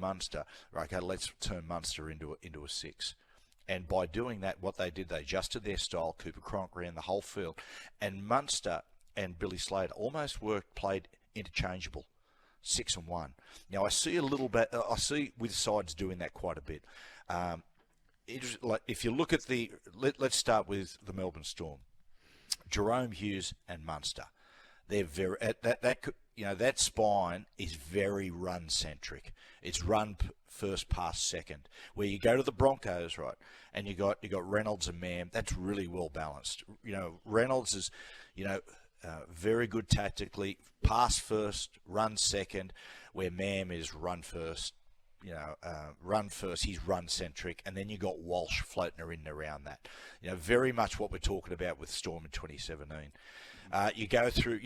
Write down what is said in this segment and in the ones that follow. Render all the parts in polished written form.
Munster. Okay, let's turn Munster into a 6. And by doing that, what they did, they adjusted their style. Cooper Cronk ran the whole field. And Munster and Billy Slater almost played interchangeable, 6 and 1. Now, I see a little bit, I see with sides doing that quite a bit. If you look at let's start with the Melbourne Storm. Jerome Hughes and Munster. They're very, that spine is very run centric. It's run first, pass second. Where you go to the Broncos, right, and you got Reynolds and Mam. That's really well balanced. Reynolds is, very good tactically. Pass first, run second. Where Mam is run first. Run first. He's run centric, and then you got Walsh floating in and around that. Very much what we're talking about with Storm in 2017. You go through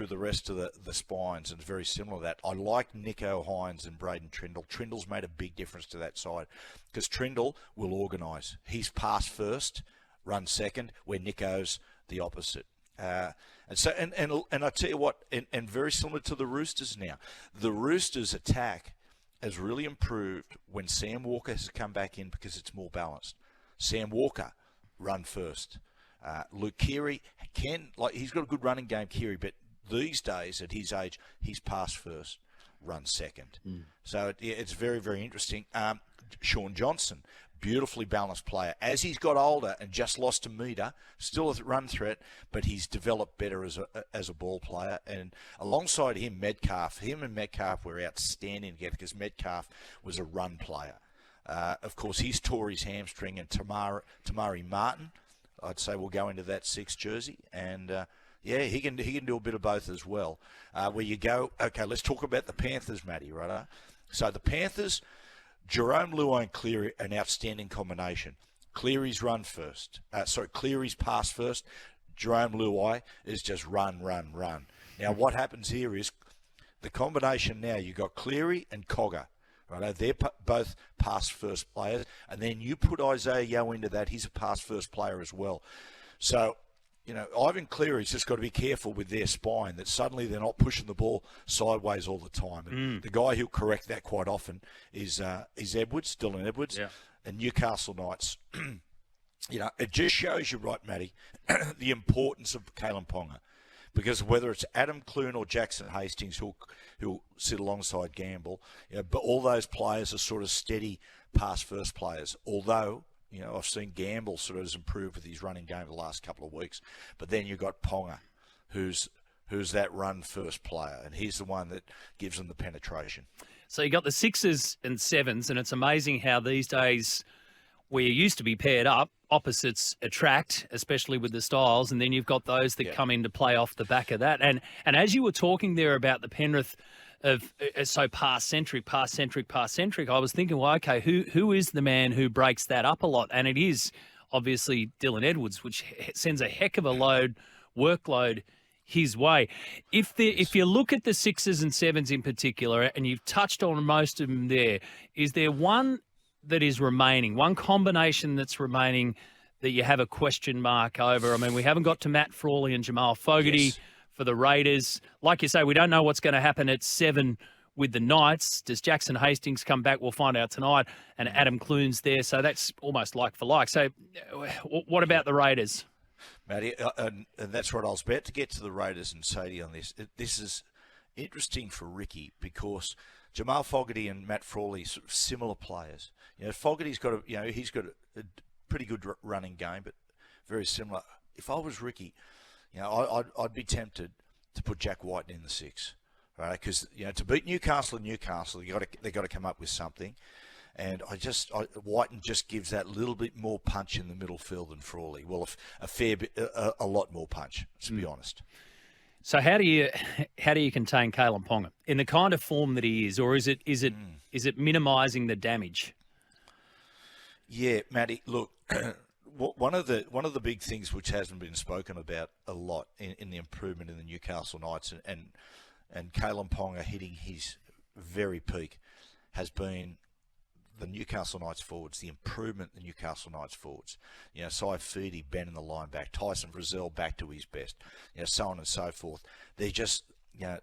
the rest of the spines, and it's very similar to that. I like Nico Hines and Braden Trindle. Trindle's made a big difference to that side because Trindle will organise. He's pass first, run second, where Nico's the opposite. And I tell you what, and very similar to the Roosters now. The Roosters' attack has really improved when Sam Walker has come back in because it's more balanced. Sam Walker, run first. Luke Keary he's got a good running game, Keary, but these days at his age, he's pass first, run second. So it's very, very interesting. Sean Johnson, beautifully balanced player. As he's got older and just lost a metre, still a run threat, but he's developed better as a ball player. And alongside him, Metcalf were outstanding together because Metcalf was a run player. Of course, he's tore his hamstring, and Tamari Martin, I'd say, will go into that 6 jersey. And, he can do a bit of both as well. Where you go, okay, let's talk about the Panthers, Matty, right? So the Panthers, Jerome Luai and Cleary, an outstanding combination. Cleary's run first. Cleary's pass first. Jerome Luai is just run. Now, what happens here is the combination now, you've got Cleary and Cogger. Right? They're both pass first players. And then you put Isaiah Yeo into that. He's a pass first player as well. So, Ivan Cleary's just got to be careful with their spine that suddenly they're not pushing the ball sideways all the time. And the guy who'll correct that quite often is Edwards, Dylan Edwards, and Newcastle Knights. It just shows you, right, Matty, the importance of Kalyn Ponga. Because whether it's Adam Clune or Jackson Hastings who'll sit alongside Gamble, but all those players are sort of steady pass-first players. Although, I've seen Gamble sort of has improved with his running game the last couple of weeks. But then you've got Ponga, who's that run-first player, and he's the one that gives them the penetration. So you got the 6s and 7s, and it's amazing how these days, where you used to be paired up, opposites attract, especially with the styles, and then you've got those that come into play off the back of that. And as you were talking there about the Penrith of so pass-centric, I was thinking, well, okay, who is the man who breaks that up a lot? And it is obviously Dylan Edwards, which sends a heck of a workload his way. If you look at the 6s and 7s in particular, and you've touched on most of them there, is there one that is remaining, one combination that's remaining that you have a question mark over? I mean, we haven't got to Matt Frawley and Jamal Fogarty for the Raiders. Like you say, we don't know what's going to happen at 7 with the Knights. Does Jackson Hastings come back? We'll find out tonight. And Adam Clune's there, so that's almost like for like. So what about the Raiders? Matty, and that's what I was about to get to the Raiders and say to you on this. This is interesting for Ricky because Jamal Fogarty and Matt Frawley are sort of similar players. Fogarty's got he's got a pretty good running game, but very similar. If I was Ricky, I'd be tempted to put Jack White in the 6, right? Because to beat Newcastle, they got to come up with something. And Whiten just gives that little bit more punch in the middle field than Frawley. Well, a fair bit, a lot more punch, to be honest. So how do you contain Kalyn Ponga in the kind of form that he is, or is it minimising the damage? Yeah, Matty. Look, one of the big things which hasn't been spoken about a lot in the improvement in the Newcastle Knights and Kalyn Ponga hitting his very peak has been the Newcastle Knights forwards, the improvement in the Newcastle Knights forwards. Cy Feedy, Ben in the line back, Tyson Frizzell back to his best, so on and so forth. They're just,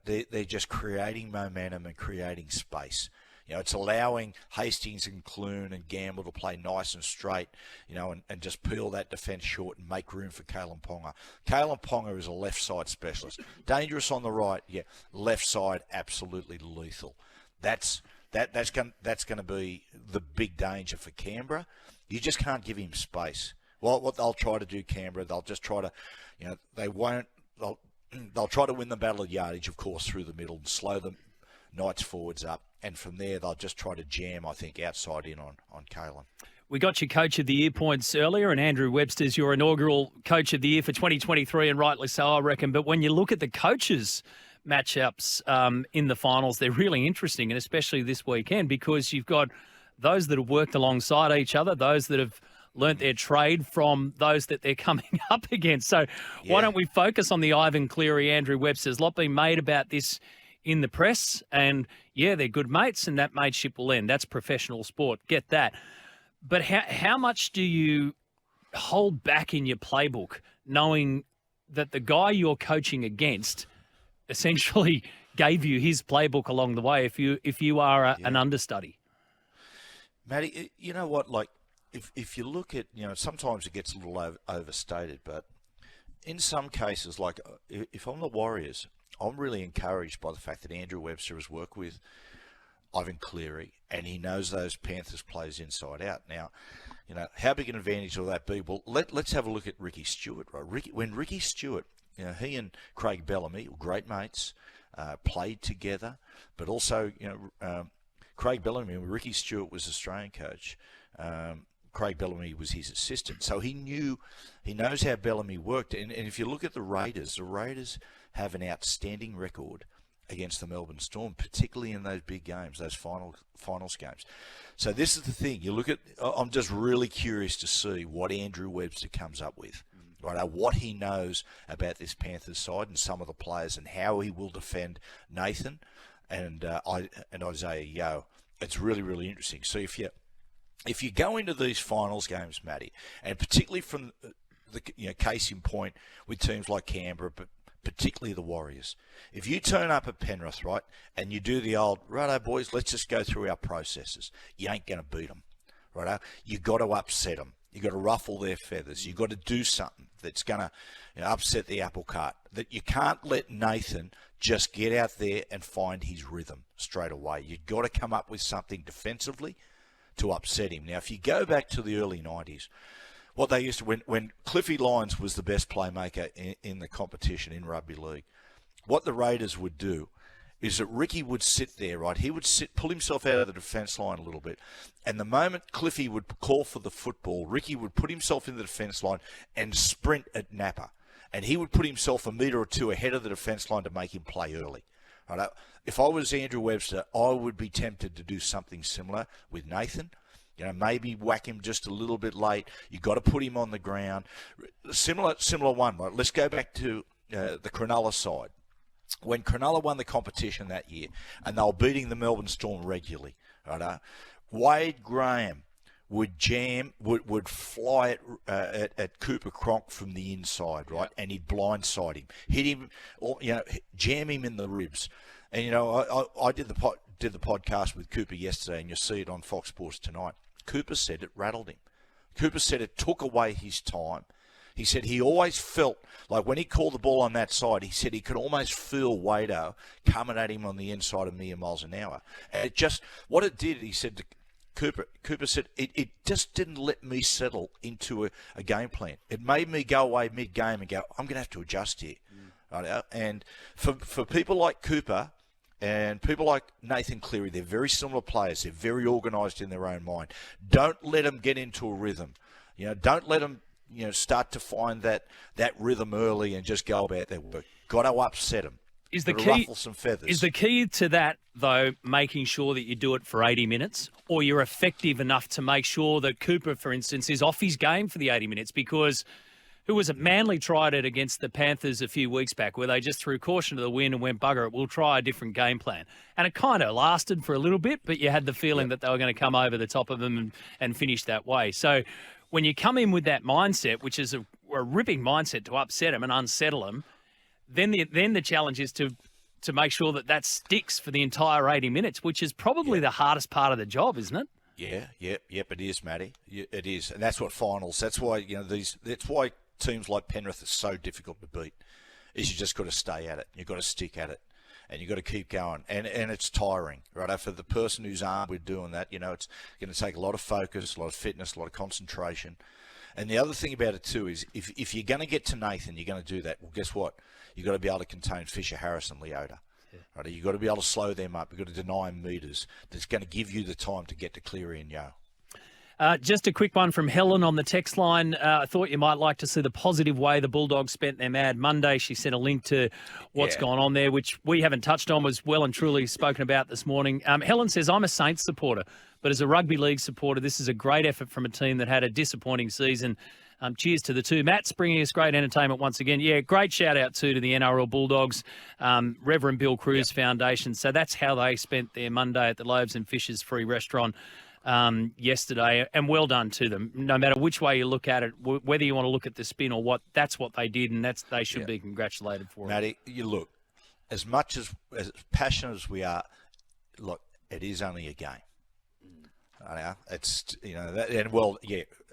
they're just creating momentum and creating space. It's allowing Hastings and Kalyn and Gamble to play nice and straight, and just peel that defence short and make room for Kalyn Ponga. Kalyn Ponga is a left side specialist. Dangerous on the right, yeah. Left side, absolutely lethal. That's going to be the big danger for Canberra. You just can't give him space. Well, what they'll try to do, Canberra, they'll just try to, they'll try to win the battle of yardage, of course, through the middle and slow the Knights forwards up. And from there, they'll just try to jam, I think, outside in on Kalyn. We got your Coach of the Year points earlier, and Andrew Webster's your inaugural Coach of the Year for 2023, and rightly so, I reckon. But when you look at the coaches' matchups in the finals, they're really interesting, and especially this weekend, because you've got those that have worked alongside each other, those that have learnt their trade from those that they're coming up against. So why don't we focus on the Ivan Cleary, Andrew Webster? There's a lot been made about this in the press, and yeah, they're good mates, and that mateship will end. That's professional sport. Get that. But how much do you hold back in your playbook, knowing that the guy you're coaching against essentially gave you his playbook along the way if you are an understudy? Matty, you know what? Like, if you look at, sometimes it gets a little overstated, but in some cases, like if I'm the Warriors, I'm really encouraged by the fact that Andrew Webster has worked with Ivan Cleary, and he knows those Panthers players inside out. Now, how big an advantage will that be? Well, let's have a look at Ricky Stewart, right? When Ricky Stewart, he and Craig Bellamy were great mates, played together, but also, Craig Bellamy, when Ricky Stewart was Australian coach, Craig Bellamy was his assistant. So he knows how Bellamy worked. And if you look at the Raiders have an outstanding record against the Melbourne Storm, particularly in those big games, those finals games. So this is the thing. I'm just really curious to see what Andrew Webster comes up with. Right, what he knows about this Panthers side and some of the players, and how he will defend Nathan and Isaiah Yeo. It's really, really interesting. So if you go into these finals games, Matty, and particularly from the case in point with teams like Canberra, but particularly the Warriors, if you turn up at Penrith, right, and you do the old, righto boys, let's just go through our processes, you ain't going to beat them, righto? You got to upset them. You got to ruffle their feathers. You got to do something that's going to upset the apple cart. That you can't let Nathan just get out there and find his rhythm straight away. You've got to come up with something defensively to upset him. Now, if you go back to the early 90s, what they used to, when Cliffy Lyons was the best playmaker in the competition in rugby league, what the Raiders would do is that Ricky would sit there, right? He would pull himself out of the defence line a little bit. And the moment Cliffy would call for the football, Ricky would put himself in the defence line and sprint at Napper. And he would put himself a metre or two ahead of the defence line to make him play early. Right? If I was Andrew Webster, I would be tempted to do something similar with Nathan. Maybe whack him just a little bit late. You've got to put him on the ground. Similar one, right? Let's go back to the Cronulla side. When Cronulla won the competition that year, and they were beating the Melbourne Storm regularly, right? Wade Graham would fly at Cooper Cronk from the inside, right? And he'd blindside him, hit him, or jam him in the ribs. And I did the podcast with Cooper yesterday, and you'll see it on Fox Sports tonight. Cooper said it rattled him. Cooper said it took away his time. He said he always felt like when he called the ball on that side, he said he could almost feel Wado coming at him on the inside a million miles an hour. And what it did, he said to Cooper said, it just didn't let me settle into a game plan. It made me go away mid-game and go, I'm going to have to adjust here. Right? And for people like Cooper and people like Nathan Cleary, they're very similar players. They're very organised in their own mind. Don't let them get into a rhythm. Don't let them start to find that rhythm early and just go about their work. Got to upset them. Is the key ruffle some feathers. Is the key to that, though, making sure that you do it for 80 minutes, or you're effective enough to make sure that Cooper, for instance, is off his game for the 80 minutes? Because who was it? Manly tried it against the Panthers a few weeks back, where they just threw caution to the wind and went, bugger it, we'll try a different game plan. And it kind of lasted for a little bit, but you had the feeling that they were going to come over the top of them and finish that way. So when you come in with that mindset, which is a ripping mindset to upset them and unsettle them, then the challenge is to to make sure that sticks for the entire 80 minutes, which is probably the hardest part of the job, isn't it? Yep, it is, Matty. It is, and that's what finals. That's why That's why teams like Penrith are so difficult to beat. Is you just got to stay at it. You've got to stick at it, and you've got to keep going. And it's tiring, right? For the person who's armed with doing that, it's going to take a lot of focus, a lot of fitness, a lot of concentration. And the other thing about it too is if you're going to get to Nathan, you're going to do that. Well, guess what? You've got to be able to contain Fisher, Harris, and Leota. Yeah. Right? You've got to be able to slow them up. You've got to deny them metres. That's going to give you the time to get to Cleary and Yeo. Just a quick one from Helen on the text line. I thought you might like to see the positive way the Bulldogs spent their Mad Monday. She sent a link to what's gone on there, which we haven't touched on, was well and truly spoken about this morning. Helen says, I'm a Saints supporter, but as a rugby league supporter, this is a great effort from a team that had a disappointing season. Cheers to the two. Matt's bringing us great entertainment once again. Yeah, great shout out to the NRL Bulldogs, Reverend Bill Cruz Foundation. So that's how they spent their Monday at the Loaves and Fishes free restaurant yesterday, and well done to them. No matter which way you look at it, whether you want to look at the spin or what, that's what they did, and they should be congratulated for Matty, you look, as much as passionate as we are, look, it is only a game. It's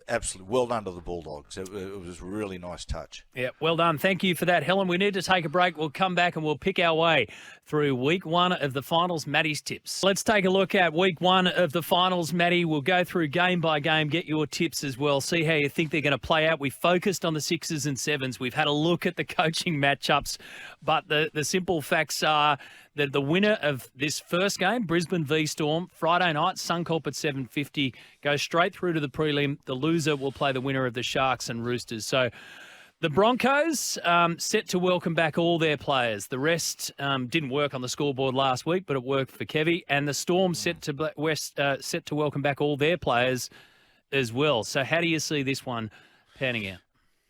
absolutely well done to the Bulldogs. It was a really nice touch. Yeah, well done. Thank you for that, Helen. We need to take a break. We'll come back and we'll pick our way through week one of the finals, Matty's tips. Let's take a look at week one of the finals, Matty. We'll go through game by game, get your tips as well, see how you think they're going to play out. We focused on the 6s and 7s. We've had a look at the coaching matchups, but the simple facts are that the winner of this first game, Brisbane v Storm, Friday night, Suncorp at 7:50, goes straight through to the prelim. The loser will play the winner of the Sharks and Roosters. So the Broncos set to welcome back all their players. The rest didn't work on the scoreboard last week, but it worked for Kevy. And the Storm set to welcome back all their players as well. So how do you see this one panning out?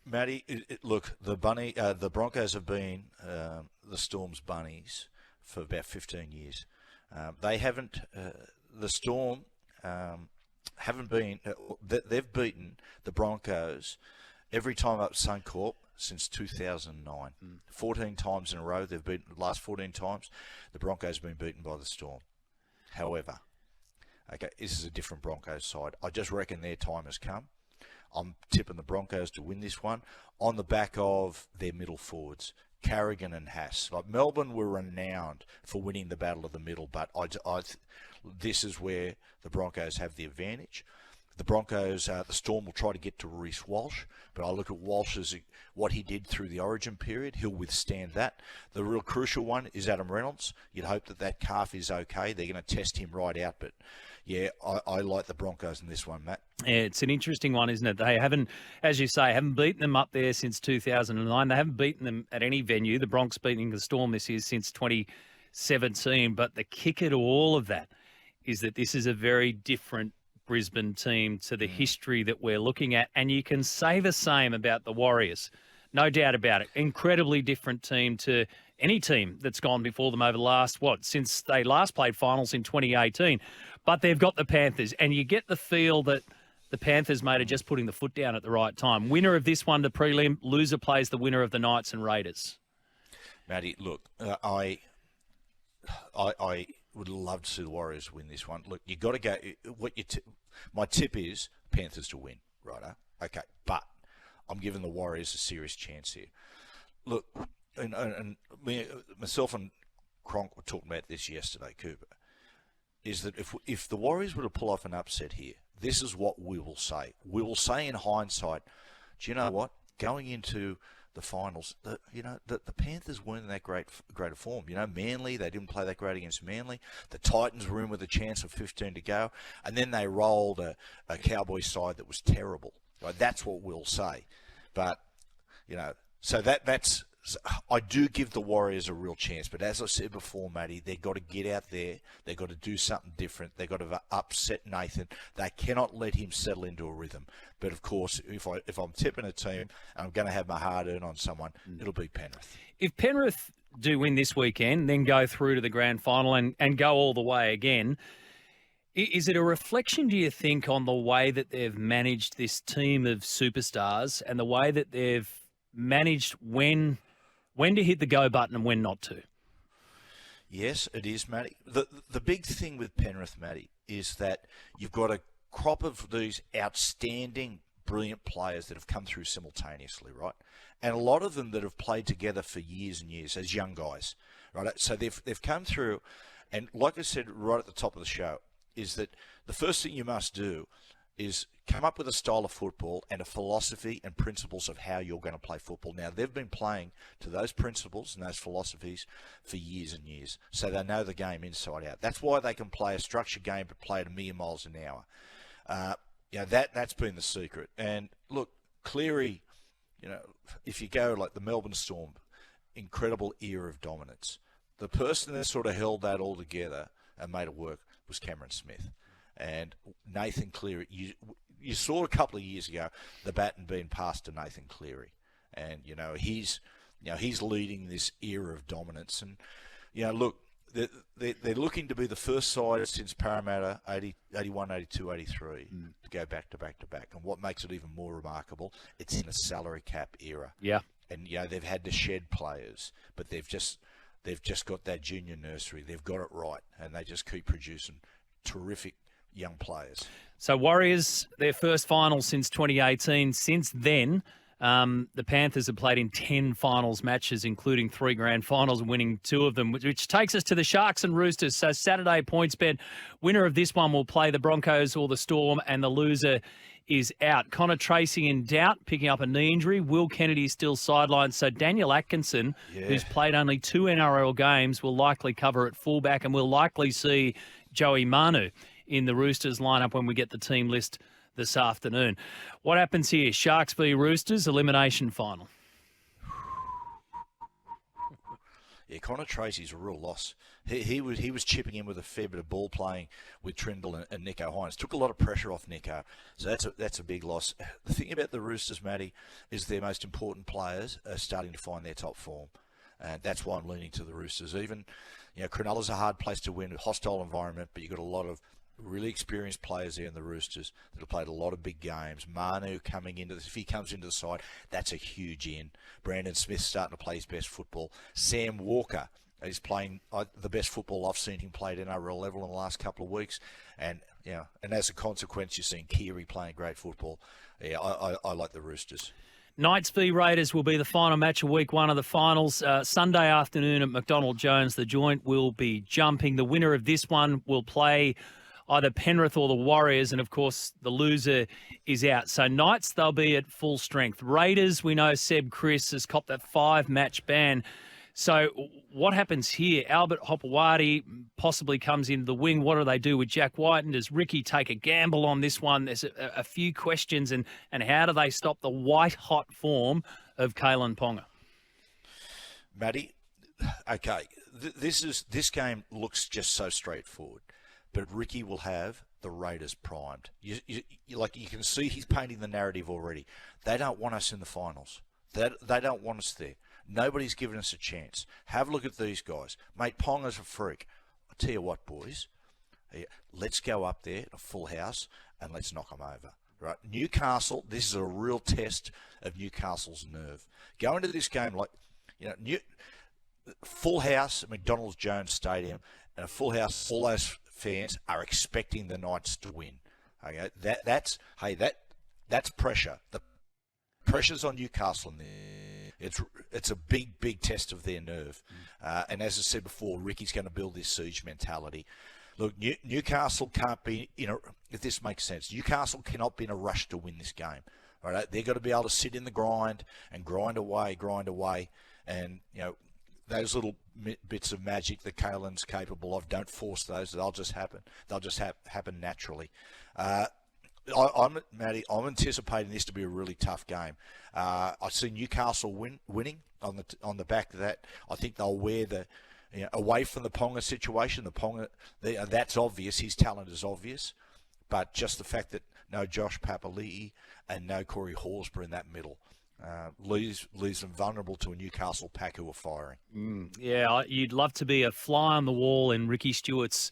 Matty, look, the Broncos have been the Storm's bunnies for about 15 years. They haven't, the Storm haven't been, they've beaten the Broncos every time up Suncorp since 2009. 14 times in a row, they've beaten, the last 14 times, the Broncos have been beaten by the Storm. However, okay, this is a different Broncos side. I just reckon their time has come. I'm tipping the Broncos to win this one on the back of their middle forwards, Carrigan and Haas. Like Melbourne were renowned for winning the battle of the middle, but this is where the Broncos have the advantage. The Broncos, the Storm will try to get to Reece Walsh, but I look at Walsh as what he did through the Origin period. He'll withstand that. The real crucial one is Adam Reynolds. You'd hope that calf is okay. They're going to test him right out, but yeah, I like the Broncos in this one, Matt. Yeah, it's an interesting one, isn't it? They haven't, as you say, haven't beaten them up there since 2009. They haven't beaten them at any venue. The Bronx beating the Storm this year since 2017. But the kicker to all of that is that this is a very different Brisbane team to the history that we're looking at. And you can say the same about the Warriors. No doubt about it. Incredibly different team to any team that's gone before them over the last, since they last played finals in 2018. But they've got the Panthers, and you get the feel that the Panthers, mate, are just putting the foot down at the right time. Winner of this one to prelim, loser plays the winner of the Knights and Raiders. Matty, look, I would love to see the Warriors win this one. Look, you got to go. My tip is Panthers to win, right? Okay, but I'm giving the Warriors a serious chance here. Look, and myself and Cronk were talking about this yesterday, Cooper. Is that if the Warriors were to pull off an upset here, this is what we will say. We will say in hindsight, do you know what? Going into the finals, the Panthers weren't in that greater form. Manly, they didn't play that great against Manly. The Titans were in with a chance of 15 to go, and then they rolled a Cowboy side that was terrible. Right? That's what we'll say. But, so that's... I do give the Warriors a real chance, but as I said before, Matty, they've got to get out there. They've got to do something different. They've got to upset Nathan. They cannot let him settle into a rhythm. But, of course, if I'm tipping a team and I'm going to have my hard-earned on someone, it'll be Penrith. If Penrith do win this weekend, then go through to the grand final and go all the way again, is it a reflection, do you think, on the way that they've managed this team of superstars and the way that they've managed when to hit the go button and when not to? Yes, it is, Matty. The big thing with Penrith, Matty, is that you've got a crop of these outstanding, brilliant players that have come through simultaneously, right? And a lot of them that have played together for years and years as young guys, right? So they've come through, and like I said right at the top of the show, is that the first thing you must do is come up with a style of football and a philosophy and principles of how you're going to play football. Now, they've been playing to those principles and those philosophies for years and years, so they know the game inside out. That's why they can play a structured game but play at a million miles an hour. That's been the secret. And look, Cleary, if you go like the Melbourne Storm, incredible era of dominance. The person that sort of held that all together and made it work was Cameron Smith. And Nathan Cleary, you saw a couple of years ago the baton being passed to Nathan Cleary, and he's leading this era of dominance. And look, they're looking to be the first side since Parramatta 81, 82, 83 to go back to back to back. And what makes it even more remarkable, it's in a salary cap era. Yeah, and they've had to shed players, but they've just got that junior nursery. They've got it right, and they just keep producing terrific young players. So Warriors, their first final since 2018. Since then, the Panthers have played in 10 finals matches, including 3 grand finals, and winning 2 of them, which takes us to the Sharks and Roosters. So Saturday points bet, winner of this one will play the Broncos or the Storm, and the loser is out. Connor Tracy in doubt, picking up a knee injury. Will Kennedy still sidelined. So Daniel Atkinson, who's played only 2 NRL games, will likely cover at fullback, and we'll likely see Joey Manu in the Roosters lineup when we get the team list this afternoon. What happens here? Sharks v Roosters, elimination final. Yeah, Connor Tracy's a real loss. He was chipping in with a fair bit of ball playing with Trindle and Nico Hines. Took a lot of pressure off Nico, so that's a big loss. The thing about the Roosters, Matty, is their most important players are starting to find their top form, and that's why I'm leaning to the Roosters. Even Cronulla's a hard place to win, a hostile environment, but you've got a lot of really experienced players there in the Roosters that have played a lot of big games. Manu coming into this, if he comes into the side, that's a huge in. Brandon Smith starting to play his best football. Sam Walker is playing the best football I've seen him play at NRL level in the last couple of weeks. And and as a consequence, you're seeing Keary playing great football. Yeah, I like the Roosters. Knights v Raiders will be the final match of week 1 of the finals. Sunday afternoon at McDonald Jones, the joint will be jumping. The winner of this one will play either Penrith or the Warriors, and of course the loser is out. So Knights, they'll be at full strength. Raiders, we know Seb Chris has copped that 5-match ban. So what happens here? Albert Hopewadi possibly comes into the wing. What do they do with Jack Whiten? Does Ricky take a gamble on this one? There's a few questions, and how do they stop the white-hot form of Kalyn Ponga? Matty, okay, this game looks just so straightforward. But Ricky will have the Raiders primed. You can see he's painting the narrative already. They don't want us in the finals. They don't want us there. Nobody's given us a chance. Have a look at these guys. Mate, Ponga's a freak. I tell you what, boys. Let's go up there, a full house, and let's knock them over. Right? Newcastle, this is a real test of Newcastle's nerve. Go into this game full house at McDonald Jones Stadium, and a full house, all those fans are expecting the Knights to win. Okay, that's pressure. The pressure's on Newcastle in there. It's a big test of their nerve. And as I said before, Ricky's going to build this siege mentality. Look, Newcastle can't be if this makes sense. Newcastle cannot be in a rush to win this game. All right, they've got to be able to sit in the grind and grind away, and those little bits of magic that Kalyn's capable of, don't force those. They'll just happen. They'll just happen naturally. I'm anticipating this to be a really tough game. I see Newcastle winning on the back of that. I think they'll wear away from the Ponga situation. The Ponga, that's obvious. His talent is obvious, but just the fact that no Josh Papali'i and no Corey Horsburgh in that middle leaves them vulnerable to a Newcastle pack who are firing. Yeah, you'd love to be a fly on the wall in Ricky Stewart's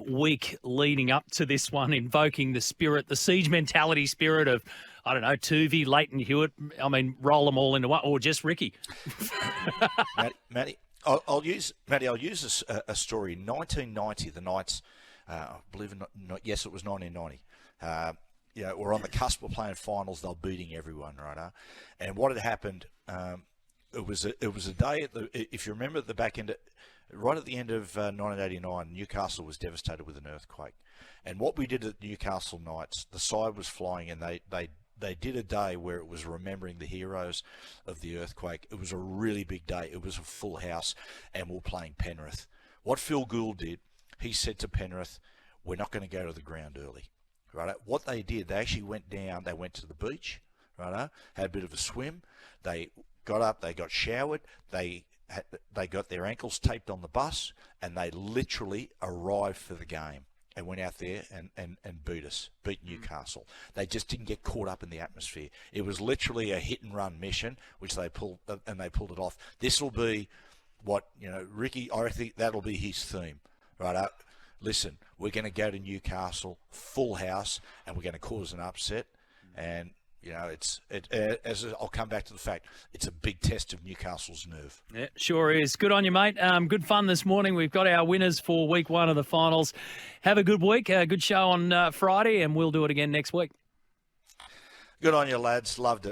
week leading up to this one, invoking the siege mentality spirit of, I don't know, Tuvey, Leighton Hewitt. I mean, roll them all into one, or just Ricky. Matty, I'll use Matty. I'll use a story. In 1990, the Knights, I believe it not, yes, it was 1990. We're on the cusp of playing finals. They're beating everyone, right? And what had happened? It was a day if you remember at the back end, right at the end of 1989, Newcastle was devastated with an earthquake. And what we did at Newcastle Knights, the side was flying, and they did a day where it was remembering the heroes of the earthquake. It was a really big day. It was a full house, and we're playing Penrith. What Phil Gould did, he said to Penrith, we're not going to go to the ground early. Right? What they did, they actually went down, they went to the beach, right? Had a bit of a swim. They got up, they got showered, they got their ankles taped on the bus, and they literally arrived for the game and went out there and beat Newcastle. They just didn't get caught up in the atmosphere. It was literally a hit and run mission, which they pulled it off. This will be what, Ricky, I think that'll be his theme, right? Listen, we're going to go to Newcastle, full house, and we're going to cause an upset. And, I'll come back to the fact, it's a big test of Newcastle's nerve. Yeah, sure is. Good on you, mate. Good fun this morning. We've got our winners for week 1 of the finals. Have a good week. A good show on Friday, and we'll do it again next week. Good on you, lads. Loved it.